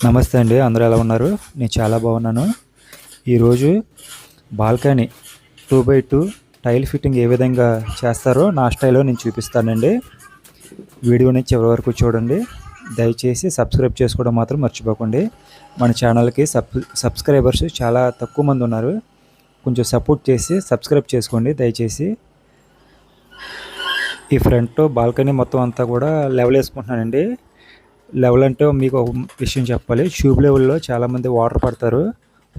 నమస్తే అండి, అందరూ ఎలా ఉన్నారు? నేను చాలా బాగున్నాను. ఈరోజు బాల్కనీ 2x2 టైల్ ఫిట్టింగ్ ఏ విధంగా చేస్తారో నా స్టైల్లో నేను చూపిస్తానండి. వీడియోని చివరి వరకు చూడండి. దయచేసి సబ్స్క్రైబ్ చేసుకోవడం మాత్రం మర్చిపోకండి. మన ఛానల్కి సబ్స్క్రైబర్స్ చాలా తక్కువ మంది ఉన్నారు. కొంచెం సపోర్ట్ చేసి సబ్స్క్రైబ్ చేసుకోండి దయచేసి. ఈ ఫ్రంట్ బాల్కనీ మొత్తం అంతా కూడా లెవెల్ వేసుకుంటున్నానండి. లెవెల్ అంటే మీకు ఒక విషయం చెప్పాలి. ట్యూబ్ లెవెల్లో చాలామంది వాటర్ పడతారు.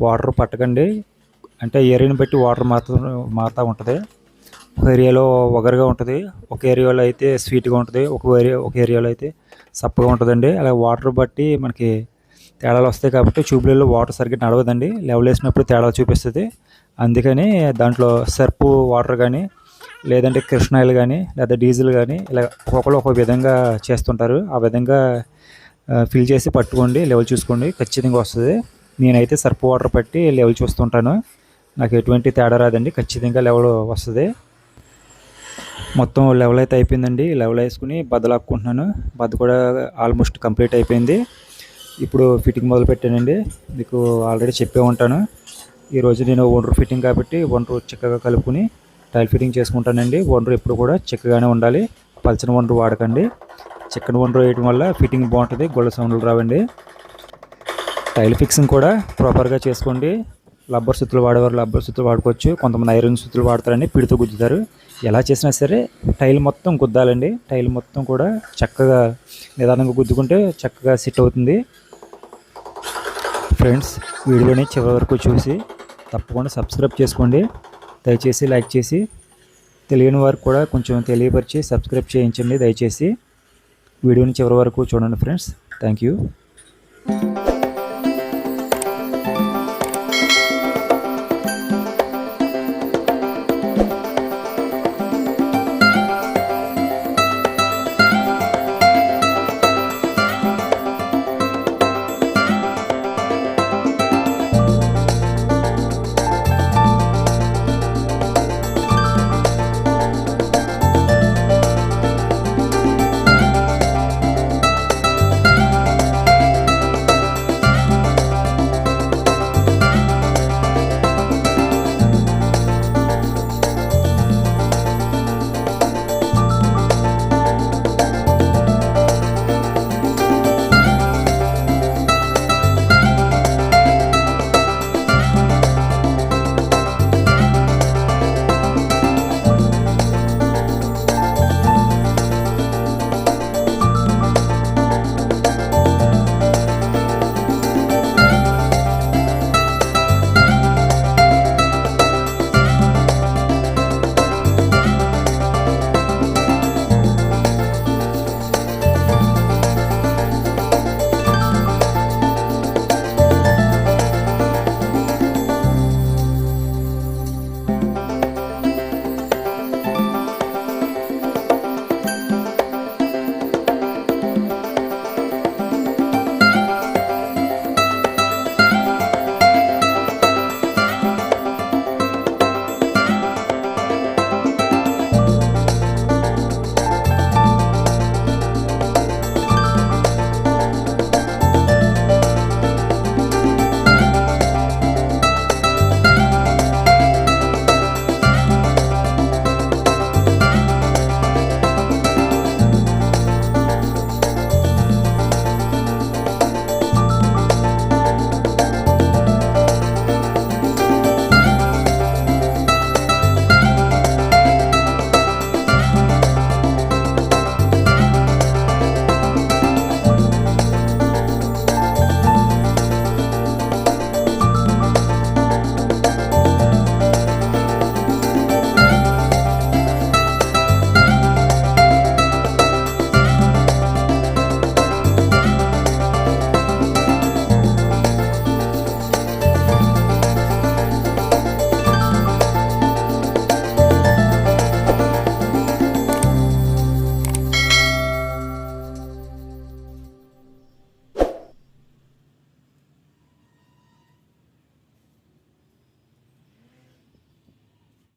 వాటర్ పట్టకండి. అంటే ఏరియాని బట్టి వాటర్ మారుతూ ఉంటుంది. ఒక ఏరియాలో వగరుగా ఉంటుంది, ఒక ఏరియాలో అయితే స్వీట్గా ఉంటుంది, ఒక ఏరియాలో అయితే సప్పగా ఉంటుందండి. అలా వాటర్ బట్టి మనకి తేడాలు వస్తాయి. కాబట్టి ట్యూబ్లలో వాటర్ సరిగ్గా నడవదండి. లెవెల్ వేసినప్పుడు తేడా చూపిస్తుంది. అందుకని దాంట్లో సర్పు వాటర్ కానీ, లేదంటే కృష్ణాయిల్ కానీ, లేదా డీజిల్ కానీ ఇలా ఒక్కొక్కరు ఒక విధంగా చేస్తుంటారు. ఆ విధంగా ఫిల్ చేసి పట్టుకోండి. లెవెల్ చూసుకోండి, ఖచ్చితంగా వస్తుంది. నేనైతే సర్పు వాటర్ పట్టి లెవెల్ చూస్తుంటాను. నాకు ఎటువంటి తేడా రాదండి, ఖచ్చితంగా లెవెల్ వస్తుంది. మొత్తం లెవెల్ అయితే అయిపోయిందండి. లెవెల్ వేసుకుని బద్దలాక్కుంటున్నాను. బద్ద కూడా ఆల్మోస్ట్ కంప్లీట్ అయిపోయింది. ఇప్పుడు ఫిట్టింగ్ మొదలు పెట్టానండి. మీకు ఆల్రెడీ చెప్పే ఉంటాను. ఈరోజు నేను ఒండ్రు ఫిట్టింగ్ కాబట్టి ఒండ్రు చక్కగా కలుపుకుని టైల్ ఫిట్టింగ్ చేసుకుంటానండి. ఒండ్రు ఎప్పుడు కూడా చక్కగానే ఉండాలి. పల్చని ఒండ్రు వాడకండి. చికెన్ ఒండ్రు వేయడం వల్ల ఫిట్టింగ్ బాగుంటుంది, గొల్ల సౌండ్లు రావండి. టైల్ ఫిక్సింగ్ కూడా ప్రాపర్గా చేసుకోండి. రబ్బర్ సుత్తులు వాడేవారు రబ్బర్ సుత్తులు వాడుకోవచ్చు. కొంతమంది ఐరన్ సుత్తులు వాడతారని పిడితో గుద్దుతారు. ఎలా చేసినా సరే టైల్ మొత్తం గుద్దాలండి. టైల్ మొత్తం కూడా చక్కగా నిదానంగా గుద్దుకుంటే చక్కగా సెట్ అవుతుంది. ఫ్రెండ్స్, వీడియోని చివరి వరకు చూసి తప్పకుండా సబ్స్క్రైబ్ చేసుకోండి. దయచేసి లైక్ చేసి తెలియని వారికి కూడా కొంచెం తెలియపరిచి సబ్స్క్రైబ్ చేయించండి. దయచేసి వీడియోని చివరి వరకు చూడండి ఫ్రెండ్స్. Thank you.